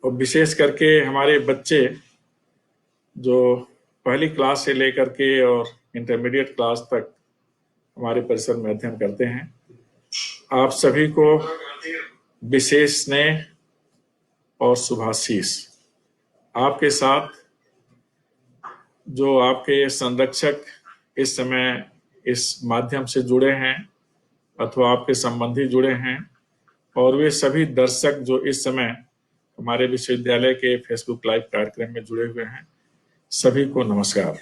और विशेष करके हमारे बच्चे जो पहली क्लास से लेकर के और इंटरमीडिएट क्लास तक हमारे परिसर में अध्ययन करते हैं, आप सभी को विशेष स्नेह और शुभाशीष। आपके साथ जो आपके संरक्षक इस समय इस माध्यम से जुड़े हैं अथवा आपके संबंधी जुड़े हैं, और वे सभी दर्शक जो इस समय हमारे विश्वविद्यालय के फेसबुक लाइव कार्यक्रम में जुड़े हुए हैं, सभी को नमस्कार।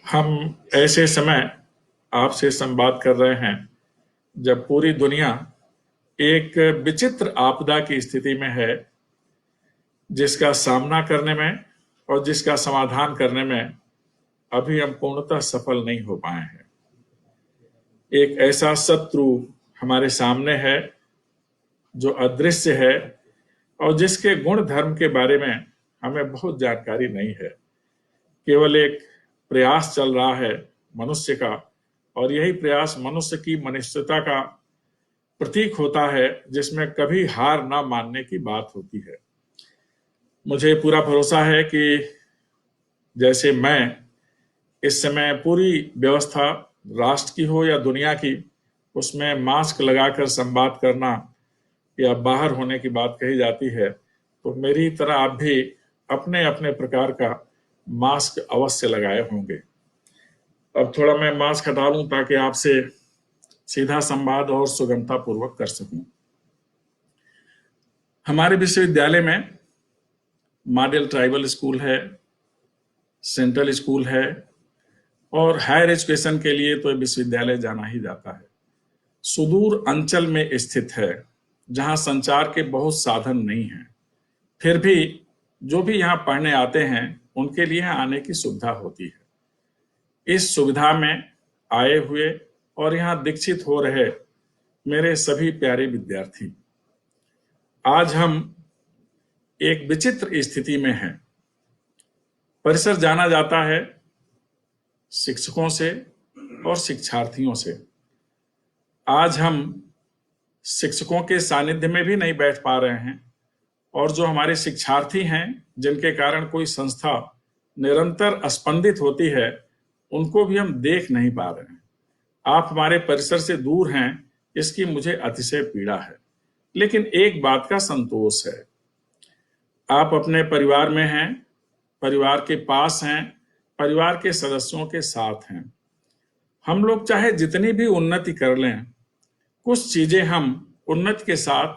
हम ऐसे समय आपसे संवाद कर रहे हैं जब पूरी दुनिया एक विचित्र आपदा की स्थिति में है, जिसका सामना करने में और जिसका समाधान करने में अभी हम पूर्णतः सफल नहीं हो पाए हैं। एक ऐसा शत्रु हमारे सामने है जो अदृश्य है और जिसके गुण धर्म के बारे में हमें बहुत जानकारी नहीं है। केवल एक प्रयास चल रहा है मनुष्य का, और यही प्रयास मनुष्य की मनुष्यता का प्रतीक होता है, जिसमें कभी हार ना मानने की बात होती है। मुझे पूरा भरोसा है कि जैसे मैं इस समय पूरी व्यवस्था राष्ट्र की हो या दुनिया की, उसमें मास्क लगाकर संवाद करना या बाहर होने की बात कही जाती है, तो मेरी तरह आप भी अपने अपने प्रकार का मास्क अवश्य लगाए होंगे। अब थोड़ा मैं मास्क हटा लूं ताकि आपसे सीधा संवाद और सुगमता पूर्वक कर सकूं। हमारे विश्वविद्यालय में मॉडल ट्राइबल स्कूल है, सेंट्रल स्कूल है, और हायर एजुकेशन के लिए तो विश्वविद्यालय जाना ही जाता है। सुदूर अंचल में स्थित है जहां संचार के बहुत साधन नहीं हैं, फिर भी जो भी यहाँ पढ़ने आते हैं उनके लिए यहाँ आने की सुविधा होती है। इस सुविधा में आए हुए और यहाँ दीक्षित हो रहे मेरे सभी प्यारे विद्यार्थी, आज हम एक विचित्र स्थिति में हैं। परिसर जाना जाता है शिक्षकों से और शिक्षार्थियों से। आज हम शिक्षकों के सानिध्य में भी नहीं बैठ पा रहे हैं, और जो हमारे शिक्षार्थी हैं जिनके कारण कोई संस्था निरंतर स्पंदित होती है, उनको भी हम देख नहीं पा रहे हैं। आप हमारे परिसर से दूर हैं, इसकी मुझे अतिशय पीड़ा है। लेकिन एक बात का संतोष है, आप अपने परिवार में हैं, परिवार के पास हैं, परिवार के सदस्यों के साथ हैं। हम लोग चाहे जितनी भी उन्नति कर लें, कुछ चीजें हम उन्नति के साथ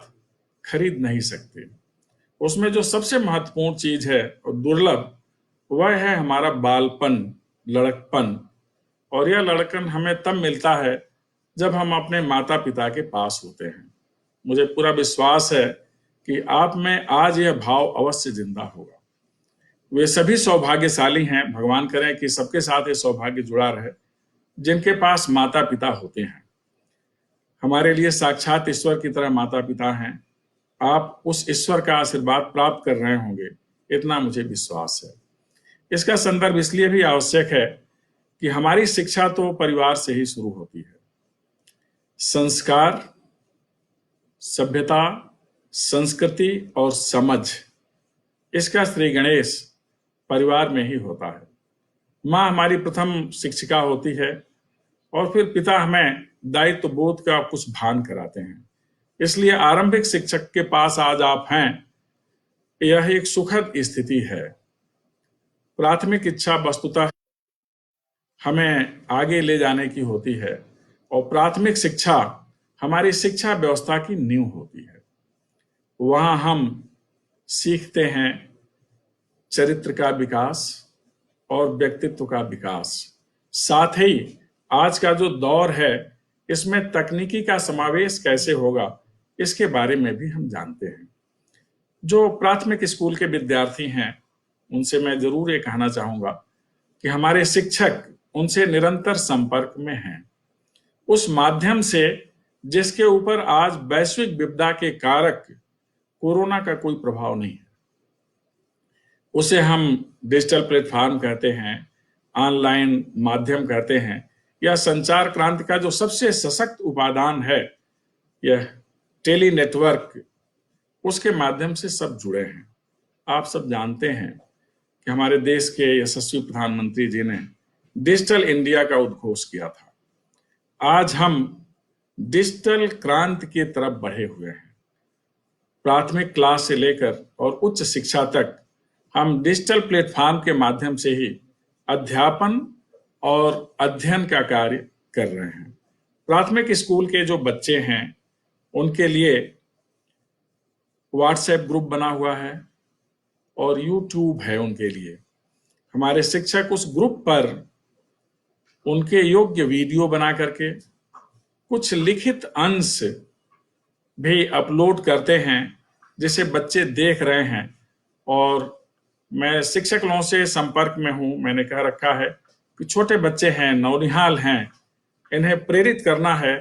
खरीद नहीं सकते। उसमें जो सबसे महत्वपूर्ण चीज है और दुर्लभ, वह है हमारा बालपन, लड़कपन। और यह लड़कपन हमें तब मिलता है जब हम अपने माता पिता के पास होते हैं। मुझे पूरा विश्वास है कि आप में आज यह भाव अवश्य जिंदा होगा। वे सभी सौभाग्यशाली हैं, भगवान करें कि सबके साथ ये सौभाग्य जुड़ा रहे, जिनके पास माता पिता होते हैं। हमारे लिए साक्षात ईश्वर की तरह माता पिता हैं। आप उस ईश्वर का आशीर्वाद प्राप्त कर रहे होंगे, इतना मुझे विश्वास है। इसका संदर्भ इसलिए भी आवश्यक है कि हमारी शिक्षा तो परिवार से ही शुरू होती है। संस्कार, सभ्यता, संस्कृति और समझ, इसका श्री गणेश परिवार में ही होता है। माँ हमारी प्रथम शिक्षिका होती है, और फिर पिता हमें दायित्व बोध का कुछ भान कराते हैं। इसलिए आरंभिक शिक्षक के पास आज आप हैं, यह एक सुखद स्थिति है। प्राथमिक इच्छा वस्तुतः हमें आगे ले जाने की होती है, और प्राथमिक शिक्षा हमारी शिक्षा व्यवस्था की नींव होती है। वहां हम सीखते हैं चरित्र का विकास और व्यक्तित्व का विकास। साथ ही आज का जो दौर है, इसमें तकनीकी का समावेश कैसे होगा, इसके बारे में भी हम जानते हैं। जो प्राथमिक स्कूल के विद्यार्थी हैं, उनसे मैं जरूर ये कहना चाहूंगा कि हमारे शिक्षक उनसे निरंतर संपर्क में हैं। उस माध्यम से जिसके ऊपर आज वैश्विक विपदा के कारक कोरोना का कोई प्रभाव नहीं है, उसे हम डिजिटल प्लेटफॉर्म कहते हैं, ऑनलाइन माध्यम कहते हैं, या संचार क्रांति का जो सबसे सशक्त उपादान है, यह टेली नेटवर्क उसके माध्यम से सब जुड़े हैं। आप सब जानते हैं कि हमारे देश के यशस्वी प्रधानमंत्री जी ने डिजिटल इंडिया का उद्घोष किया था। आज हम डिजिटल क्रांति की तरफ बढ़े हुए हैं। प्राथमिक क्लास से लेकर और उच्च शिक्षा तक हम डिजिटल प्लेटफॉर्म के माध्यम से ही अध्यापन और अध्ययन का कार्य कर रहे हैं। प्राथमिक स्कूल के जो बच्चे हैं उनके लिए व्हाट्सएप ग्रुप बना हुआ है और यूट्यूब है उनके लिए। हमारे शिक्षक उस ग्रुप पर उनके योग्य वीडियो बना करके कुछ लिखित अंश भी अपलोड करते हैं जिसे बच्चे देख रहे हैं। और मैं शिक्षक लोगों से संपर्क में हूं। मैंने कह रखा है कि छोटे बच्चे हैं, नौनिहाल हैं, इन्हें प्रेरित करना है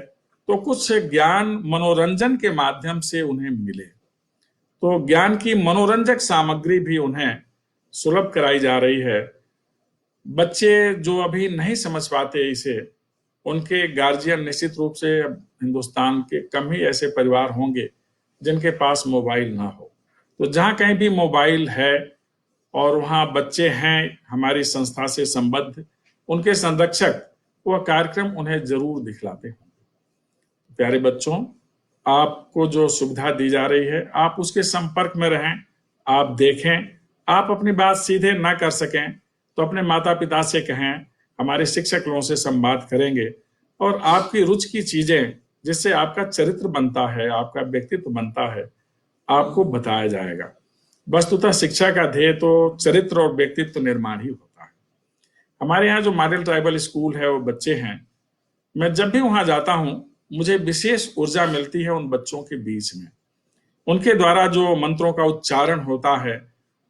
तो कुछ ज्ञान मनोरंजन के माध्यम से उन्हें मिले। तो ज्ञान की मनोरंजक सामग्री भी उन्हें सुलभ कराई जा रही है। बच्चे जो अभी नहीं समझ पाते इसे, उनके गार्जियन निश्चित रूप से हिंदुस्तान के कम ही ऐसे परिवार होंगे जिनके पास मोबाइल ना हो। तो जहां कहीं भी मोबाइल है और वहां बच्चे हैं हमारी संस्था से संबद्ध, उनके संरक्षक वह कार्यक्रम उन्हें जरूर दिखलाते हैं। प्यारे बच्चों, आपको जो सुविधा दी जा रही है आप उसके संपर्क में रहें, आप देखें। आप अपनी बात सीधे ना कर सकें तो अपने माता पिता से कहें, हमारे शिक्षक लोगों से संवाद करेंगे और आपकी रुचि की चीजें जिससे आपका चरित्र बनता है, आपका व्यक्तित्व बनता है, आपको बताया जाएगा। वस्तुतः शिक्षा का ध्येय तो चरित्र और व्यक्तित्व निर्माण ही होता है। हमारे यहाँ जो मॉडल ट्राइबल स्कूल है वो बच्चे हैं, मैं जब भी वहां जाता हूं मुझे विशेष ऊर्जा मिलती है उन बच्चों के बीच में। उनके द्वारा जो मंत्रों का उच्चारण होता है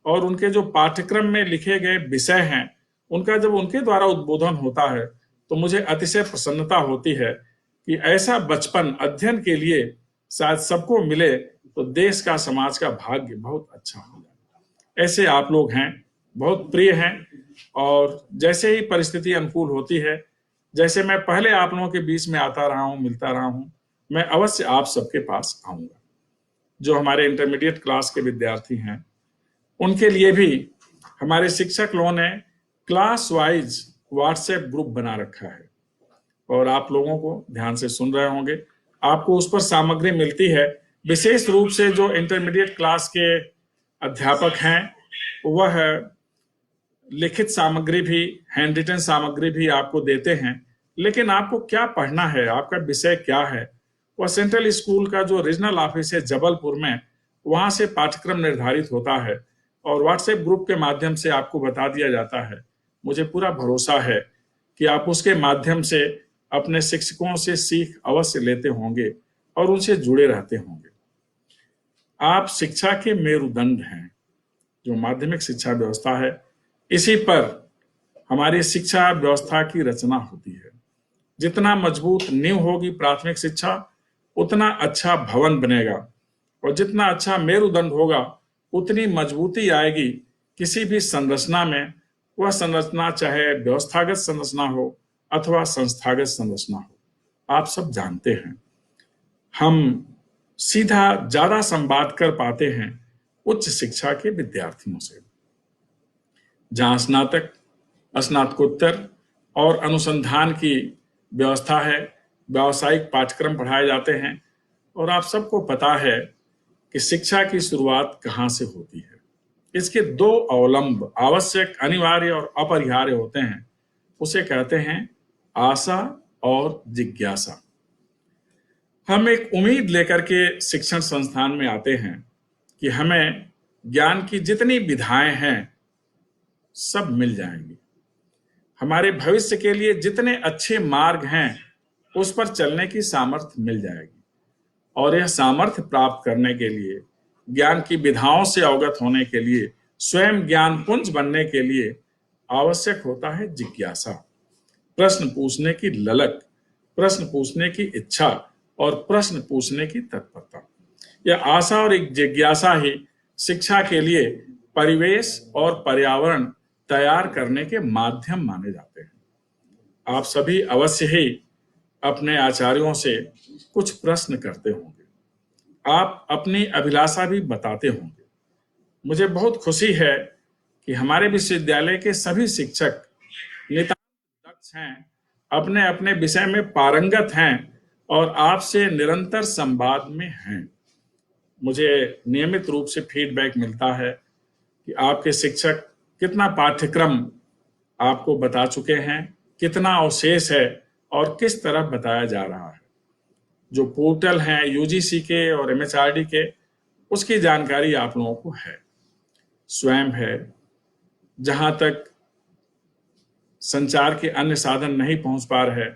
और उनके जो पाठ्यक्रम में लिखे गए विषय हैं उनका जब उनके द्वारा उद्बोधन होता है तो मुझे अतिशय प्रसन्नता होती है कि ऐसा बचपन अध्ययन के लिए शायद सबको मिले तो देश का, समाज का भाग्य बहुत अच्छा हो जाए। ऐसे आप लोग हैं, बहुत प्रिय हैं और जैसे ही परिस्थिति अनुकूल होती है, जैसे मैं पहले आप लोगों के बीच में आता रहा हूं, मिलता रहा हूं, मैं अवश्य आप सबके पास आऊंगा। जो हमारे इंटरमीडिएट क्लास के विद्यार्थी हैं उनके लिए भी हमारे शिक्षक लोगों ने क्लास वाइज व्हाट्सएप ग्रुप बना रखा है और आप लोगों को ध्यान से सुन रहे होंगे, आपको उस पर सामग्री मिलती है। विशेष रूप से जो इंटरमीडिएट क्लास के अध्यापक हैं वह लिखित सामग्री भी, हैंड रिटन सामग्री भी आपको देते हैं। लेकिन आपको क्या पढ़ना है, आपका विषय क्या है, वह सेंट्रल स्कूल का जो रीजनल ऑफिस है जबलपुर में, वहां से पाठ्यक्रम निर्धारित होता है और व्हाट्सएप ग्रुप के माध्यम से आपको बता दिया जाता है। मुझे पूरा भरोसा है कि आप उसके माध्यम से अपने शिक्षकों से सीख अवश्य लेते होंगे और उनसे जुड़े रहते होंगे। आप शिक्षा के मेरुदंड हैं। जो माध्यमिक शिक्षा व्यवस्था है, इसी पर हमारी शिक्षा व्यवस्था की रचना होती है। जितना मजबूत नींव होगी प्राथमिक शिक्षा, उतना अच्छा भवन बनेगा और जितना अच्छा मेरुदंड होगा उतनी मजबूती आएगी किसी भी संरचना में। वह संरचना चाहे व्यवस्थागत संरचना हो अथवा संस्थागत संरचना हो। आप सब जानते हैं हम सीधा ज्यादा संवाद कर पाते हैं उच्च शिक्षा के विद्यार्थियों से, जहां स्नातक, स्नातकोत्तर और अनुसंधान की व्यवस्था है, व्यावसायिक पाठ्यक्रम पढ़ाए जाते हैं। और आप सबको पता है कि शिक्षा की शुरुआत कहां से होती है। इसके दो अवलंब आवश्यक, अनिवार्य और अपरिहार्य होते हैं। उसे कहते हैं आशा और जिज्ञासा। हम एक उम्मीद लेकर के शिक्षण संस्थान में आते हैं कि हमें ज्ञान की जितनी विधाएं हैं सब मिल जाएंगी, हमारे भविष्य के लिए जितने अच्छे मार्ग हैं उस पर चलने की सामर्थ्य मिल जाएगी। और यह सामर्थ्य प्राप्त करने के लिए, ज्ञान की विधाओं से अवगत होने के लिए, स्वयं ज्ञान पुंज बनने के लिए आवश्यक होता है जिज्ञासा, प्रश्न पूछने की ललक, प्रश्न पूछने की इच्छा और प्रश्न पूछने की तत्परता। यह आशा और एक जिज्ञासा ही शिक्षा के लिए परिवेश और पर्यावरण तैयार करने के माध्यम माने जाते हैं। आप सभी अवश्य ही अपने आचार्यों से कुछ प्रश्न करते होंगे। आप अपनी अभिलाषा भी बताते होंगे। मुझे बहुत खुशी है कि हमारे विश्वविद्यालय के सभी शिक्षक नितांत दक्ष हैं, अपने अपने विषय में पारंगत हैं और आपसे निरंतर संवाद में हैं। मुझे नियमित रूप से फीडबैक मिलता है कि आपके शिक्षक कितना पाठ्यक्रम आपको बता चुके हैं, कितना अवशेष है और किस तरह बताया जा रहा है। जो पोर्टल हैं यूजीसी के और एमएचआरडी के, उसकी जानकारी आप लोगों को है, स्वयं है। जहां तक संचार के अन्य साधन नहीं पहुंच पा रहे,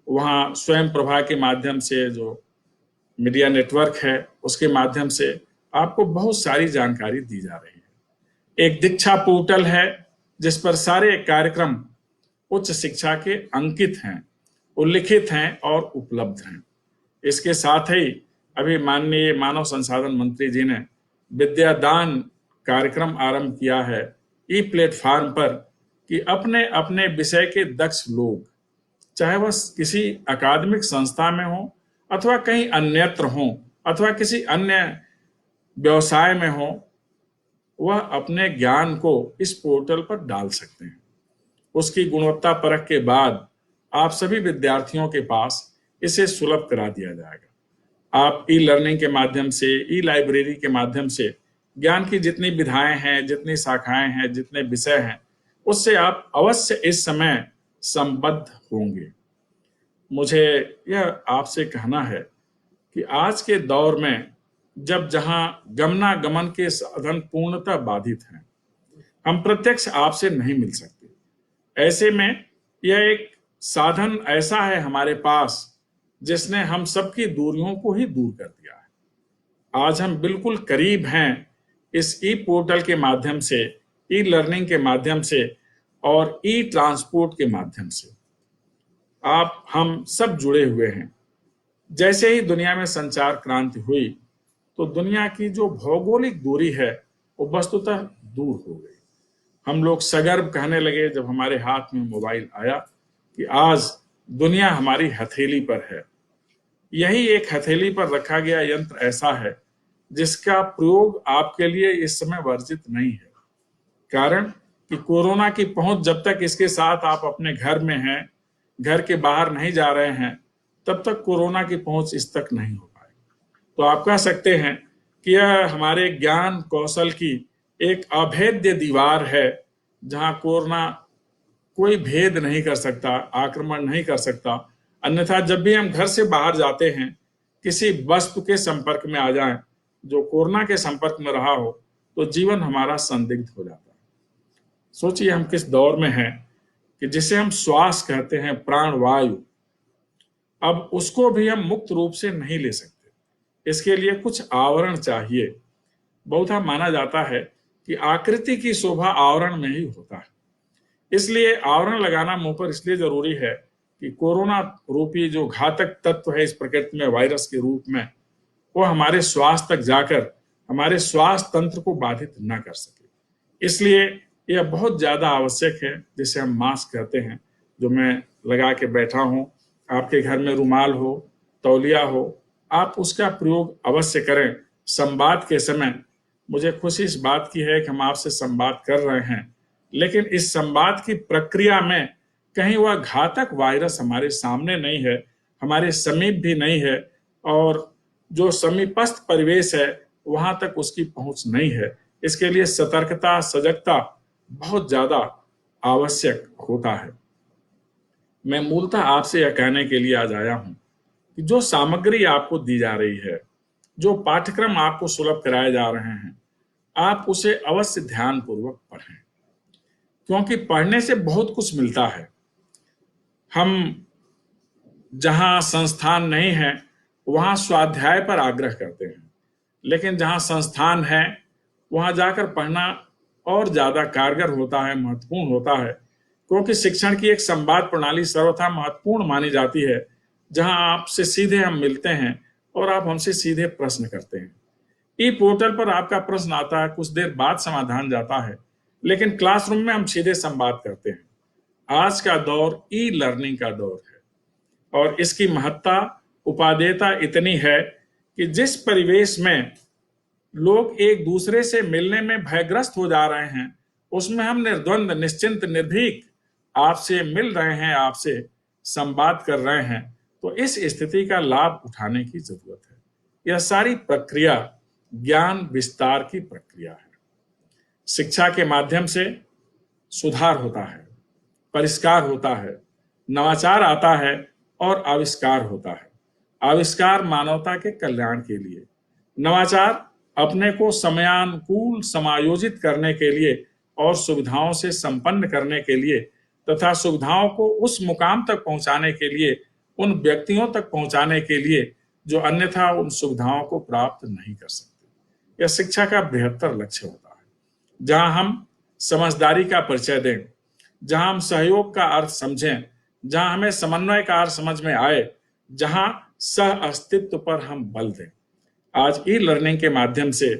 वहां स्वयं प्रभा के माध्यम से जो मीडिया नेटवर्क है उसके माध्यम से आपको बहुत सारी जानकारी दी जा रही है। एक दीक्षा पोर्टल है जिस पर सारे कार्यक्रम उच्च शिक्षा के अंकित हैं, उल्लिखित हैं और उपलब्ध हैं। इसके साथ ही अभी माननीय मानव संसाधन मंत्री जी ने विद्यादान कार्यक्रम आरंभ किया है ई प्लेटफॉर्म पर, कि अपने अपने विषय के दक्ष लोग, चाहे वह किसी अकादमिक संस्था में हो अथवा कहीं अन्यत्र हो अथवा किसी अन्य व्यवसाय में हो, वह अपने ज्ञान को इस पोर्टल पर डाल सकते हैं। उसकी गुणवत्ता परख के बाद आप सभी विद्यार्थियों के पास इसे सुलभ करा दिया जाएगा। आप ई लर्निंग के माध्यम से, ई लाइब्रेरी के माध्यम से ज्ञान की जितनी विधाएं हैं, जितनी शाखाएं हैं, जितने विषय हैं, उससे आप अवश्य इस समय संबद्ध होंगे। मुझे यह आपसे कहना है कि आज के दौर में जब जहां गमनागमन के साधन पूर्णतः बाधित हैं, हम प्रत्यक्ष आपसे नहीं मिल सकते। ऐसे में यह एक साधन ऐसा है हमारे पास जिसने हम सबकी दूरियों को ही दूर कर दिया है। आज हम बिल्कुल करीब हैं इस ई पोर्टल के माध्यम से, ई लर्निंग के माध्यम से और ई ट्रांसपोर्ट के माध्यम से। आप हम सब जुड़े हुए हैं। जैसे ही दुनिया में संचार क्रांति हुई तो दुनिया की जो भौगोलिक दूरी है वो वस्तुतः दूर हो गई। हम लोग सगर्व कहने लगे जब हमारे हाथ में मोबाइल आया कि आज दुनिया हमारी हथेली पर है। यही एक हथेली पर रखा गया यंत्र ऐसा है जिसका प्रयोग आपके लिए इस समय वर्जित नहीं है। कारण कि कोरोना की पहुंच जब तक इसके साथ आप अपने घर में हैं, घर के बाहर नहीं जा रहे हैं, तब तक कोरोना की पहुंच इस तक नहीं हो पाएगी। तो आप कह सकते हैं कि यह हमारे ज्ञान कौशल की एक अभेद्य दीवार है, जहां कोरोना कोई भेद नहीं कर सकता, आक्रमण नहीं कर सकता। अन्यथा जब भी हम घर से बाहर जाते हैं, किसी वस्तु के संपर्क में आ जाएं जो कोरोना के संपर्क में रहा हो, तो जीवन हमारा संदिग्ध हो जाता है। सोचिए हम किस दौर में हैं कि जिसे हम श्वास कहते हैं, प्राणवायु, अब उसको भी हम मुक्त रूप से नहीं ले सकते। इसके लिए कुछ आवरण चाहिए। बहुधा माना जाता है कि आकृति की शोभा आवरण में ही होता है। इसलिए आवरण लगाना मुंह पर इसलिए जरूरी है कि कोरोना रूपी जो घातक तत्व है इस प्रकृति में, वायरस के रूप में, वो हमारे श्वास तक जाकर हमारे श्वास तंत्र को बाधित न कर सके। इसलिए यह बहुत ज्यादा आवश्यक है, जिसे हम मास्क कहते हैं, जो मैं लगा के बैठा हूं। आपके घर में रुमाल हो, तौलिया हो, आप उसका प्रयोग अवश्य करें। संवाद के समय मुझे खुशी इस बात की है कि हम आपसे संवाद कर रहे हैं, लेकिन इस संवाद की प्रक्रिया में कहीं वह घातक वायरस हमारे सामने नहीं है, हमारे समीप भी नहीं है, और जो समीपस्थ परिवेश है वहां तक उसकी पहुंच नहीं है। इसके लिए सतर्कता, सजगता बहुत ज्यादा आवश्यक होता है। मैं मूलतः आपसे यह कहने के लिए आज आया हूं कि जो सामग्री आपको दी जा रही है, जो पाठ्यक्रम आपको सुलभ कराए जा रहे हैं, आप उसे अवश्य ध्यानपूर्वक पढ़ें, क्योंकि पढ़ने से बहुत कुछ मिलता है। हम जहां संस्थान नहीं है वहां स्वाध्याय पर आग्रह करते हैं, लेकिन जहां संस्थान है वहां जाकर पढ़ना और ज्यादा कारगर होता है, महत्वपूर्ण होता है, क्योंकि शिक्षण की एक संवाद प्रणाली सर्वथा महत्वपूर्ण मानी जाती है, जहां आपसे सीधे हम मिलते हैं और आप हमसे सीधे प्रश्न करते हैं। ई पोर्टल पर आपका प्रश्न आता है, कुछ देर बाद समाधान जाता है, लेकिन क्लासरूम में हम सीधे संवाद करते हैं। आज का दौर ई लर्निंग का दौर है और इसकी महत्ता, उपादेयता इतनी है कि जिस परिवेश में लोग एक दूसरे से मिलने में भयग्रस्त हो जा रहे हैं, उसमें हम निर्द्वंद, निश्चिंत, निर्भीक आपसे मिल रहे हैं, आपसे संवाद कर रहे हैं, तो इस स्थिति का लाभ उठाने की जरूरत है। यह सारी प्रक्रिया ज्ञान विस्तार की प्रक्रिया है। शिक्षा के माध्यम से सुधार होता है, परिष्कार होता है, नवाचार आता है और आविष्कार होता है। आविष्कार मानवता के कल्याण के लिए, नवाचार अपने को समयानुकूल समायोजित करने के लिए और सुविधाओं से संपन्न करने के लिए तथा सुविधाओं को उस मुकाम तक पहुंचाने के लिए, उन व्यक्तियों तक पहुंचाने के लिए जो अन्यथा उन सुविधाओं को प्राप्त नहीं कर सकते। यह शिक्षा का बृहत्तर लक्ष्य होता है, जहां हम समझदारी का परिचय दें, जहां हम सहयोग का अर्थ समझें, जहां हमें समन्वय का अर्थ समझ में आए, जहां सह अस्तित्व पर हम बल दें। आज ई लर्निंग के माध्यम से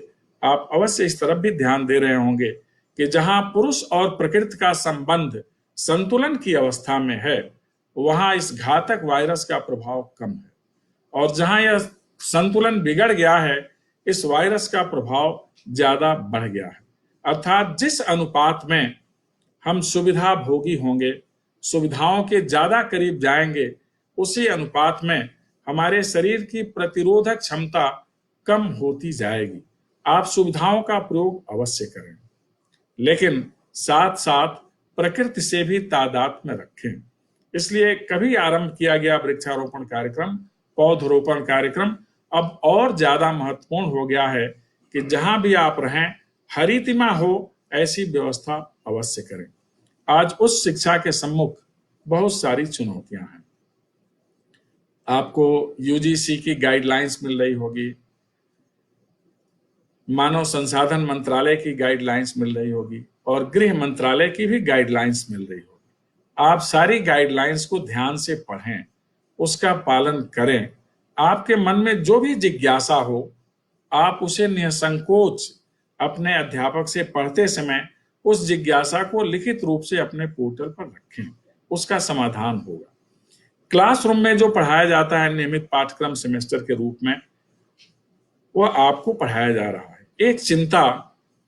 आप अवश्य इस तरफ भी ध्यान दे रहे होंगे कि जहां पुरुष और प्रकृति का संबंध संतुलन की अवस्था में है, वहां इस घातक वायरस का प्रभाव कम है, और जहां यह संतुलन बिगड़ गया है, इस वायरस का प्रभाव ज्यादा बढ़ गया है। अर्थात जिस अनुपात में हम सुविधा भोगी होंगे, सुविधाओं के ज्यादा करीब जाएंगे, उसी अनुपात में हमारे शरीर की प्रतिरोधक क्षमता कम होती जाएगी। आप सुविधाओं का प्रयोग अवश्य करें, लेकिन साथ साथ प्रकृति से भी तादात्म्य रखें। इसलिए कभी आरंभ किया गया वृक्षारोपण कार्यक्रम, पौधरोपण कार्यक्रम अब और ज्यादा महत्वपूर्ण हो गया है कि जहां भी आप रहें, हरितिमा हो ऐसी व्यवस्था अवश्य करें। आज उस शिक्षा के सम्मुख बहुत सारी चुनौतियां हैं। आपको यूजीसी की गाइडलाइंस मिल रही होगी, मानव संसाधन मंत्रालय की गाइडलाइंस मिल रही होगी और गृह मंत्रालय की भी गाइडलाइंस मिल रही होगी। आप सारी गाइडलाइंस को ध्यान से पढ़ें, उसका पालन करें। आपके मन में जो भी जिज्ञासा हो, आप उसे निसंकोच अपने अध्यापक से पढ़ते समय उस जिज्ञासा को लिखित रूप से अपने पोर्टल पर रखें, उसका समाधान होगा। क्लासरूम में जो पढ़ाया जाता है नियमित पाठ्यक्रम सेमेस्टर के रूप में, वह आपको पढ़ाया जा रहा है। एक चिंता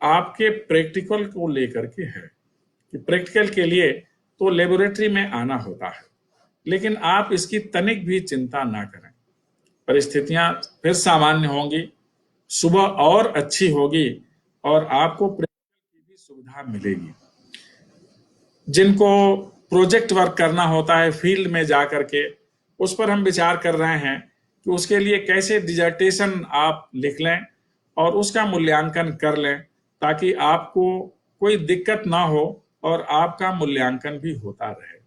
आपके प्रैक्टिकल को लेकर के है कि प्रैक्टिकल के लिए तो लेबोरेटरी में आना होता है, लेकिन आप इसकी तनिक भी चिंता ना करें। परिस्थितियां फिर सामान्य होंगी, सुबह और अच्छी होगी और आपको प्रैक्टिकल की भी सुविधा मिलेगी। जिनको प्रोजेक्ट वर्क करना होता है फील्ड में जा करके, उस पर हम विचार कर रहे हैं कि उसके लिए कैसे डिजर्टेशन आप लिख लें और उसका मूल्यांकन कर लें, ताकि आपको कोई दिक्कत ना हो और आपका मूल्यांकन भी होता रहे।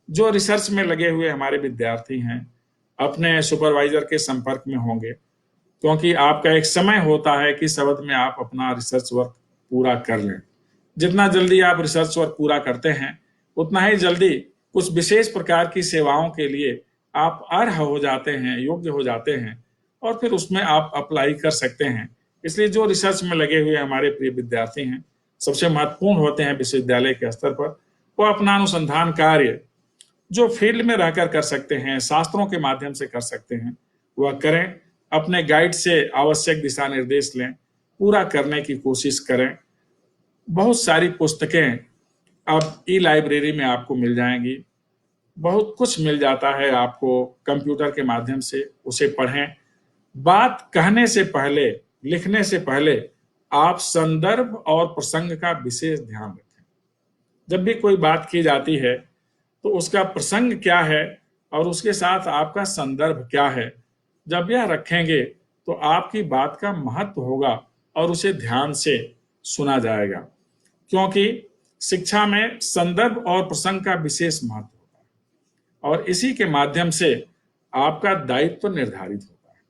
जो रिसर्च में लगे हुए हमारे विद्यार्थी हैं, अपने सुपरवाइजर के संपर्क में होंगे, क्योंकि आपका एक समय होता है कि शब्द में आप अपना रिसर्च वर्क पूरा कर लें। जितना जल्दी आप रिसर्च वर्क पूरा करते हैं, उतना ही जल्दी कुछ विशेष प्रकार की सेवाओं के लिए आप अर्ह हो जाते हैं, योग्य हो जाते हैं, और फिर उसमें आप अप्लाई कर सकते हैं। इसलिए जो रिसर्च में लगे हुए हमारे प्रिय विद्यार्थी हैं, सबसे महत्वपूर्ण होते हैं विश्वविद्यालय के स्तर पर, वो अपना अनुसंधान कार्य जो फील्ड में रहकर कर सकते हैं, शास्त्रों के माध्यम से कर सकते हैं, वह करें। अपने गाइड से आवश्यक दिशा निर्देश लें, पूरा करने की कोशिश करें। बहुत सारी पुस्तकें अब ई लाइब्रेरी में आपको मिल जाएंगी, बहुत कुछ मिल जाता है आपको कंप्यूटर के माध्यम से, उसे पढ़ें। बात कहने से पहले, लिखने से पहले आप संदर्भ और प्रसंग का विशेष ध्यान रखें। जब भी कोई बात की जाती है तो उसका प्रसंग क्या है और उसके साथ आपका संदर्भ क्या है, जब यह रखेंगे तो आपकी बात का महत्व होगा और उसे ध्यान से सुना जाएगा, क्योंकि शिक्षा में संदर्भ और प्रसंग का विशेष महत्व होता है और इसी के माध्यम से आपका दायित्व निर्धारित होता है।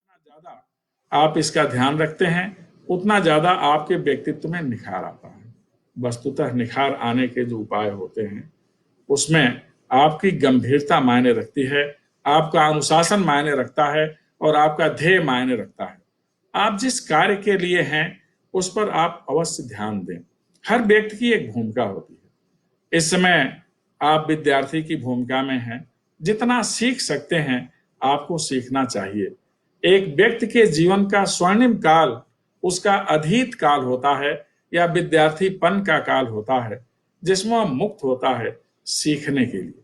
जितना ज्यादा आप इसका ध्यान रखते हैं, उतना ज्यादा आपके व्यक्तित्व में निखार आता है। वस्तुतः निखार आने के जो उपाय होते हैं, उसमें आपकी गंभीरता मायने रखती है, आपका अनुशासन मायने रखता है और आपका ध्येय मायने रखता है। आप जिस कार्य के लिए हैं, उस पर आप अवश्य ध्यान दें। हर व्यक्ति की एक भूमिका होती है। इस समय आप विद्यार्थी की भूमिका में हैं। जितना सीख सकते हैं आपको सीखना चाहिए। एक व्यक्ति के जीवन का स्वर्णिम काल उसका अधीत काल होता है या विद्यार्थीपन का काल होता है, जिसमें वह मुक्त होता है सीखने के लिए,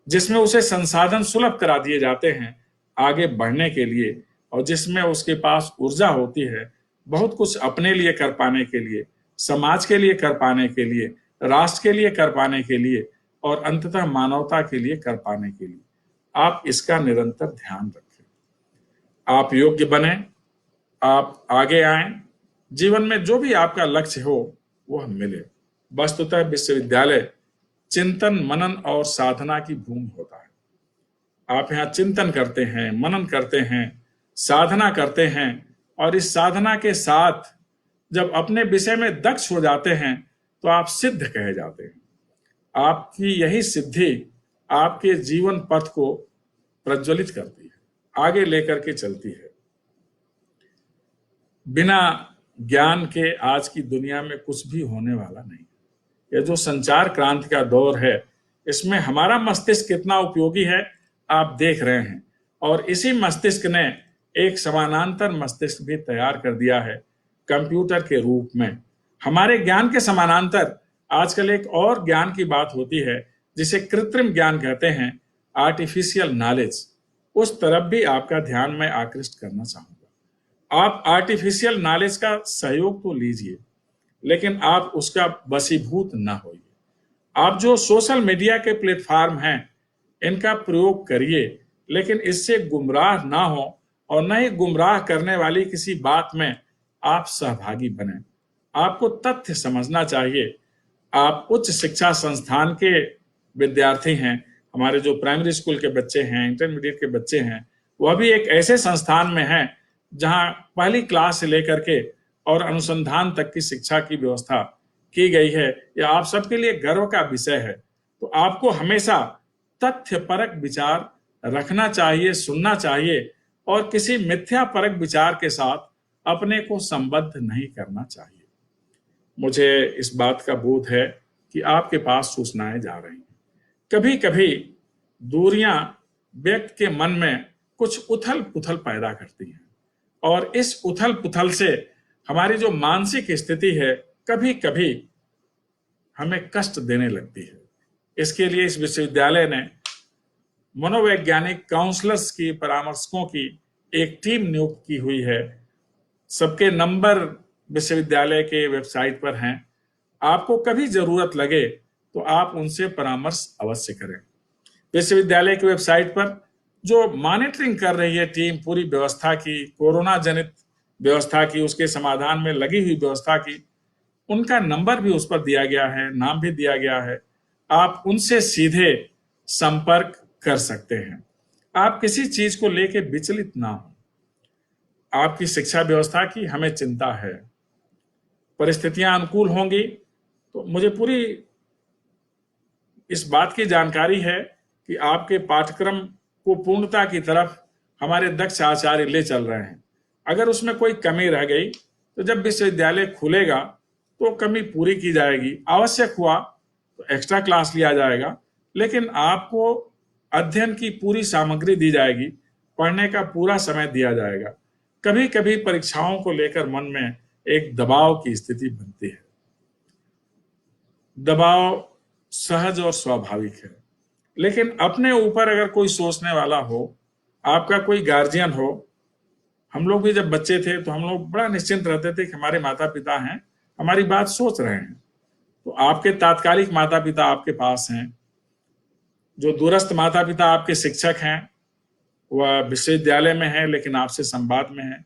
जिसमें उसे संसाधन सुलभ करा दिए जाते हैं आगे बढ़ने के लिए, और जिसमें उसके पास ऊर्जा होती है बहुत कुछ अपने लिए कर पाने के लिए, समाज के लिए कर पाने के लिए, राष्ट्र के लिए कर पाने के लिए और अंततः मानवता के लिए कर पाने के लिए। आप इसका निरंतर ध्यान रखें, आप योग्य बने, आप आगे आएं, जीवन में जो भी आपका लक्ष्य हो वह मिले। वस्तुतः विश्वविद्यालय चिंतन, मनन और साधना की भूमि होता है। आप यहाँ चिंतन करते हैं, मनन करते हैं, साधना करते हैं, और इस साधना के साथ जब अपने विषय में दक्ष हो जाते हैं तो आप सिद्ध कहे जाते हैं। आपकी यही सिद्धि आपके जीवन पथ को प्रज्वलित करती है, आगे लेकर के चलती है। बिना ज्ञान के आज की दुनिया में कुछ भी होने वाला नहीं। यह जो संचार क्रांति का दौर है, इसमें हमारा मस्तिष्क कितना उपयोगी है आप देख रहे हैं, और इसी मस्तिष्क ने एक समानांतर मस्तिष्क भी तैयार कर दिया है कंप्यूटर के रूप में। हमारे ज्ञान के समानांतर आजकल एक और ज्ञान की बात होती है जिसे कृत्रिम ज्ञान कहते हैं, आर्टिफिशियल नॉलेज। उस तरफ भी आपका ध्यान मैं आकृष्ट करना चाहूंगा। आप आर्टिफिशियल नॉलेज का सहयोग तो लीजिए, लेकिन आप उसका वशीभूत ना होइए। आप जो सोशल मीडिया के प्लेटफॉर्म हैं इनका प्रयोग करिए, लेकिन इससे गुमराह ना हो और न ही गुमराह करने वाली किसी बात में आप सहभागी बने। आपको तथ्य समझना चाहिए। आप उच्च शिक्षा संस्थान के विद्यार्थी हैं, हमारे जो प्राइमरी स्कूल के बच्चे हैं, इंटरमीडिएट के बच्चे हैं, वह भी एक ऐसे संस्थान में हैं जहां पहली क्लास से लेकर के और अनुसंधान तक की शिक्षा की व्यवस्था की गई है। यह आप सबके लिए गर्व का विषय है। तो आपको हमेशा तथ्यपरक विचार रखना चाहिए, सुनना चाहिए, और किसी मिथ्यापरक विचार के साथ अपने को संबद्ध नहीं करना चाहिए। मुझे इस बात का बोध है कि आपके पास सूचनाएं जा रही हैं। कभी कभी दूरियां व्यक्ति के मन में कुछ उथल पुथल पैदा करती हैं, और इस उथल पुथल से हमारी जो मानसिक स्थिति है कभी कभी हमें कष्ट देने लगती है। इसके लिए इस विश्वविद्यालय ने मनोवैज्ञानिक काउंसलर्स की, परामर्शकों की एक टीम नियुक्त की हुई है। सबके नंबर विश्वविद्यालय के वेबसाइट पर हैं। आपको कभी जरूरत लगे तो आप उनसे परामर्श अवश्य करें। विश्वविद्यालय की वेबसाइट पर जो मॉनिटरिंग कर रही है टीम पूरी व्यवस्था की, कोरोना जनित व्यवस्था की, उसके समाधान में लगी हुई व्यवस्था की, उनका नंबर भी उस पर दिया गया है, नाम भी दिया गया है। आप उनसे सीधे संपर्क कर सकते हैं। आप किसी चीज को लेके विचलित ना हो। आपकी शिक्षा व्यवस्था की हमें चिंता है। परिस्थितियां अनुकूल होंगी तो मुझे पूरी इस बात की जानकारी है कि आपके पाठ्यक्रम को पूर्णता की तरफ हमारे दक्ष आचार्य ले चल रहे हैं। अगर उसमें कोई कमी रह गई तो जब विश्वविद्यालय खुलेगा तो कमी पूरी की जाएगी। आवश्यक हुआ तो एक्स्ट्रा क्लास लिया जाएगा, लेकिन आपको अध्ययन की पूरी सामग्री दी जाएगी, पढ़ने का पूरा समय दिया जाएगा। कभी कभी परीक्षाओं को लेकर मन में एक दबाव की स्थिति बनती है। दबाव सहज और स्वाभाविक है, लेकिन अपने ऊपर अगर कोई सोचने वाला हो, आपका कोई गार्जियन हो। हम लोग भी जब बच्चे थे तो हम लोग बड़ा निश्चिंत रहते थे कि हमारे माता पिता हैं, हमारी बात सोच रहे हैं। तो आपके तात्कालिक माता पिता आपके पास हैं, जो दूरस्थ माता पिता आपके शिक्षक हैं वह विश्वविद्यालय में है लेकिन आपसे संवाद में है,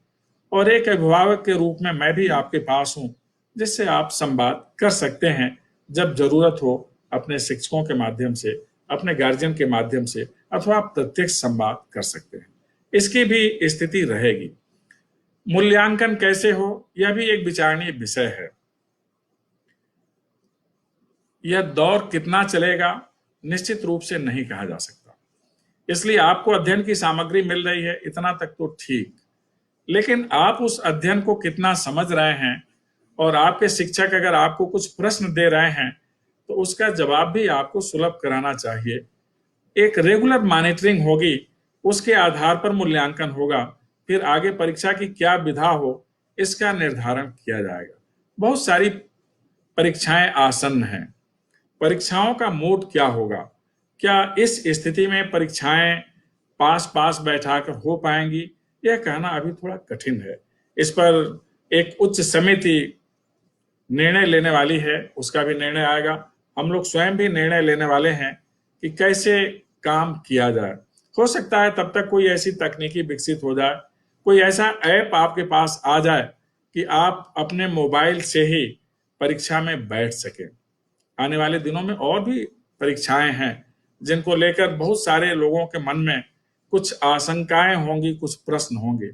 और एक अभिभावक के रूप में मैं भी आपके पास हूं जिससे आप संवाद कर सकते हैं जब जरूरत हो, अपने शिक्षकों के माध्यम से, अपने गार्जियन के माध्यम से, अथवा आप प्रत्यक्ष संवाद कर सकते हैं। इसकी भी स्थिति रहेगी। मूल्यांकन कैसे हो यह भी एक विचारणीय विषय है। यह दौर कितना चलेगा निश्चित रूप से नहीं कहा जा सकता। इसलिए आपको अध्ययन की सामग्री मिल रही है, इतना तक तो ठीक, लेकिन आप उस अध्ययन को कितना समझ रहे हैं, और आपके शिक्षक अगर आपको कुछ प्रश्न दे रहे हैं तो उसका जवाब भी आपको सुलभ कराना चाहिए। एक रेगुलर मॉनिटरिंग होगी, उसके आधार पर मूल्यांकन होगा फिर आगे परीक्षा की क्या विधा हो, इसका निर्धारण किया जाएगा। बहुत सारी परीक्षाएं आसन्न हैं। परीक्षाओं का मोड क्या होगा? क्या इस स्थिति में परीक्षाएं पास पास बैठाकर हो पाएंगी? यह कहना अभी थोड़ा कठिन है। इस पर एक उच्च समिति निर्णय लेने वाली है, उसका भी निर्णय आएगा। हम लोग स्वयं भी निर्णय लेने वाले हैं कि कैसे काम किया जाए। हो सकता है तब तक कोई ऐसी तकनीकी विकसित हो जाए, कोई ऐसा ऐप आपके पास आ जाए कि आप अपने मोबाइल से ही परीक्षा में बैठ सकें। आने वाले दिनों में और भी परीक्षाएं हैं जिनको लेकर बहुत सारे लोगों के मन में कुछ आशंकाएं होंगी, कुछ प्रश्न होंगे।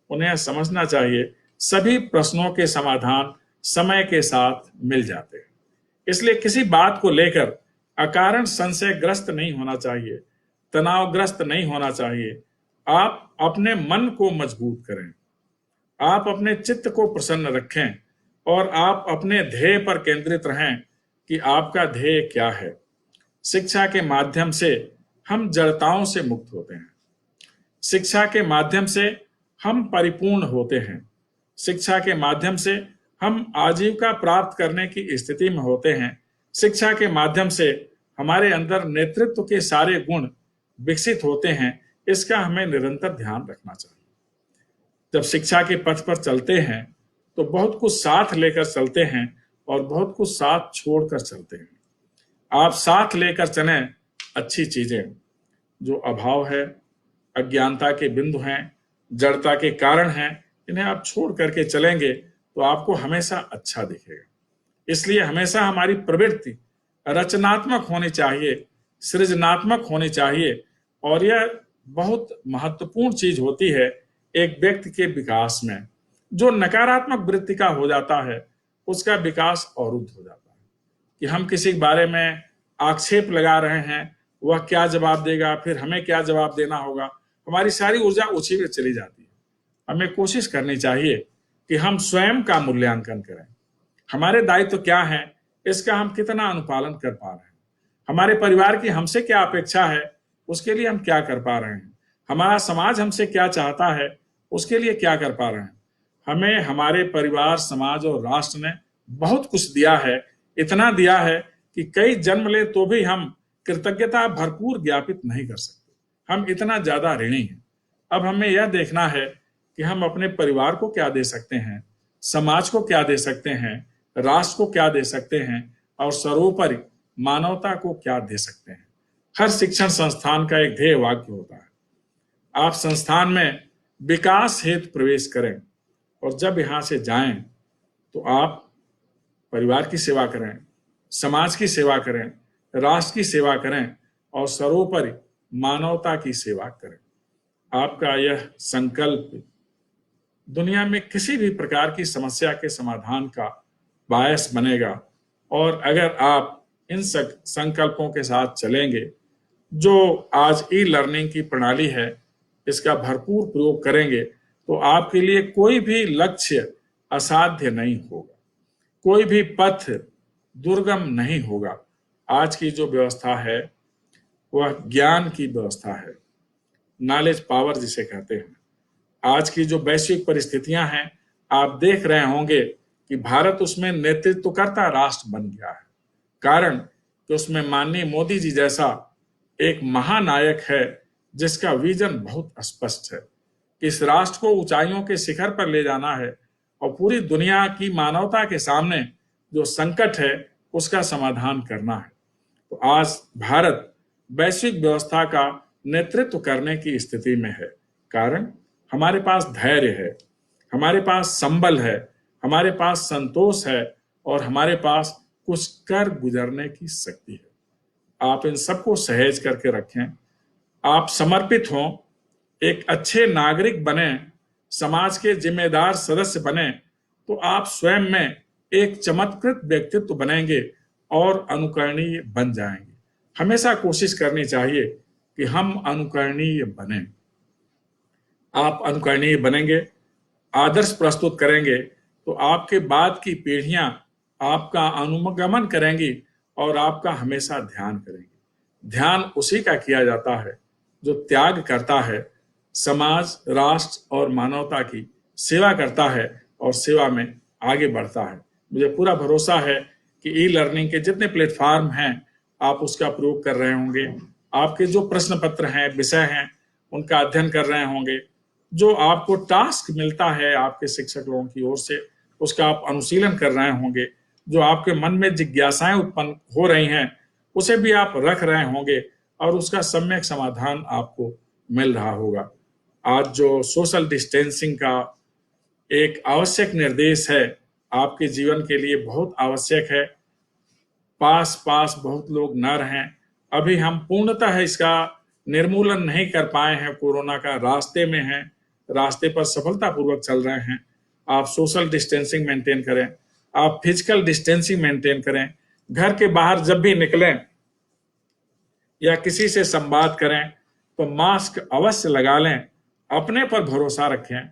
उन्हें समझना चाहिए सभी प्रश्नों के समाधान समय के साथ मिल जाते हैं। इसलिए किसी बात को लेकर अकारण संशयग्रस्त नहीं होना चाहिए, तनावग्रस्त नहीं होना चाहिए। आप अपने मन को मजबूत करें, आप अपने चित्त को प्रसन्न रखें और आप अपने ध्येय पर केंद्रित रहें कि आपका ध्येय क्या है। शिक्षा के माध्यम से हम जड़ताओं से मुक्त होते हैं। शिक्षा के माध्यम से हम परिपूर्ण होते हैं। शिक्षा के माध्यम से हम आजीविका प्राप्त करने की स्थिति में होते हैं। शिक्षा के माध्यम से हमारे अंदर नेतृत्व के सारे गुण विकसित होते हैं। इसका हमें निरंतर ध्यान रखना चाहिए। जब शिक्षा के पथ पर चलते हैं तो बहुत कुछ साथ लेकर चलते हैं और बहुत कुछ साथ छोड़कर चलते हैं। आप साथ लेकर चलें अच्छी चीजें, जो अभाव है, अज्ञानता के बिंदु हैं, जड़ता के कारण हैं, इन्हें आप छोड़ करके चलेंगे तो आपको हमेशा अच्छा दिखेगा। इसलिए हमेशा हमारी प्रवृत्ति रचनात्मक होनी चाहिए, सृजनात्मक होनी चाहिए। और यह बहुत महत्वपूर्ण चीज होती है एक व्यक्ति के विकास में। जो नकारात्मक वृत्ति का हो जाता है उसका विकास अवरुद्ध हो जाता है कि हम किसी के बारे में आक्षेप लगा रहे हैं, वह क्या जवाब देगा, फिर हमें क्या जवाब देना होगा। हमारी सारी ऊर्जा उसी में चली जाती है। हमें कोशिश करनी चाहिए कि हम स्वयं का मूल्यांकन करें। हमारे दायित्व क्या है, इसका हम कितना अनुपालन कर पा रहे हैं। हमारे परिवार की हमसे क्या अपेक्षा है, उसके लिए हम क्या कर पा रहे हैं। हमारा समाज हमसे क्या चाहता है, उसके लिए क्या कर पा रहे हैं। हमें हमारे परिवार, समाज और राष्ट्र ने बहुत कुछ दिया है। इतना दिया है कि कई जन्म ले तो भी हम कृतज्ञता भरपूर ज्ञापित नहीं कर सकते। हम इतना ज्यादा ऋणी हैं। अब हमें यह देखना है कि हम अपने परिवार को क्या दे सकते हैं, समाज को क्या दे सकते हैं, राष्ट्र को क्या दे सकते हैं और सर्वोपरि मानवता को क्या दे सकते हैं। हर शिक्षण संस्थान का एक ध्येय वाक्य होता है। आप संस्थान में विकास हेतु प्रवेश करें और जब यहां से जाएं तो आप परिवार की सेवा करें, समाज की सेवा करें, राष्ट्र की सेवा करें और सर्वोपरि मानवता की सेवा करें। आपका यह संकल्प दुनिया में किसी भी प्रकार की समस्या के समाधान का बायस बनेगा। और अगर आप इन संकल्पों के साथ चलेंगे, जो आज ई लर्निंग की प्रणाली है, इसका भरपूर प्रयोग करेंगे, तो आपके लिए कोई भी लक्ष्य असाध्य नहीं होगा, कोई भी पथ दुर्गम नहीं होगा। आज की जो व्यवस्था है वह ज्ञान की व्यवस्था है, नॉलेज पावर जिसे कहते हैं। आज की जो वैश्विक परिस्थितियां हैं, आप देख रहे होंगे कि भारत उसमें नेतृत्व करता राष्ट्र बन गया है। कारण कि उसमें माननीय मोदी जी जैसा एक महानायक है जिसका विजन बहुत स्पष्ट है कि इस राष्ट्र को ऊंचाइयों के शिखर पर ले जाना है और पूरी दुनिया की मानवता के सामने जो संकट है उसका समाधान करना है। तो आज भारत वैश्विक व्यवस्था का नेतृत्व करने की स्थिति में है। कारण हमारे पास धैर्य है, हमारे पास संबल है, हमारे पास संतोष है और हमारे पास कुछ कर गुजरने की शक्ति है। आप इन सबको सहेज करके रखें, आप समर्पित हों, एक अच्छे नागरिक बने, समाज के जिम्मेदार सदस्य बने, तो आप स्वयं में एक चमत्कृत व्यक्तित्व बनेंगे और अनुकरणीय बन जाएंगे। हमेशा कोशिश करनी चाहिए कि हम अनुकरणीय बने। आप अनुकरणीय बनेंगे, आदर्श प्रस्तुत करेंगे, तो आपके बाद की पीढ़ियां आपका अनुगमन करेंगी और आपका हमेशा ध्यान करेंगी। ध्यान उसी का किया जाता है जो त्याग करता है, समाज, राष्ट्र और मानवता की सेवा करता है और सेवा में आगे बढ़ता है। मुझे पूरा भरोसा है कि ई लर्निंग के जितने प्लेटफॉर्म हैं आप उसका प्रयोग कर रहे होंगे, आपके जो प्रश्न पत्र हैं, विषय हैं, उनका अध्ययन कर रहे होंगे, जो आपको टास्क मिलता है आपके शिक्षक लोगों की ओर से उसका आप अनुशीलन कर रहे होंगे, जो आपके मन में जिज्ञासाएं उत्पन्न हो रही हैं उसे भी आप रख रहे होंगे और उसका सम्यक समाधान आपको मिल रहा होगा। आज जो सोशल डिस्टेंसिंग का एक आवश्यक निर्देश है आपके जीवन के लिए बहुत आवश्यक है। पास पास बहुत लोग न रहें। अभी हम पूर्णतः इसका निर्मूलन नहीं कर पाए हैं, कोरोना का रास्ते में हैं, रास्ते पर सफलतापूर्वक चल रहे हैं। आप सोशल डिस्टेंसिंग मेंटेन करें, आप फिजिकल डिस्टेंसिंग मेंटेन करें, घर के बाहर जब भी निकलें या किसी से संवाद करें तो मास्क अवश्य लगा लें, अपने पर भरोसा रखें,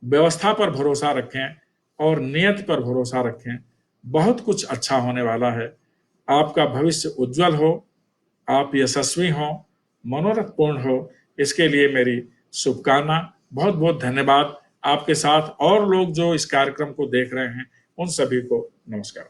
व्यवस्था पर भरोसा रखें और नियत पर भरोसा रखें। बहुत कुछ अच्छा होने वाला है। आपका भविष्य उज्जवल हो, आप यशस्वी हो, मनोरथ पूर्ण हो, इसके लिए मेरी शुभकामना। बहुत बहुत धन्यवाद। आपके साथ और लोग जो इस कार्यक्रम को देख रहे हैं उन सभी को नमस्कार।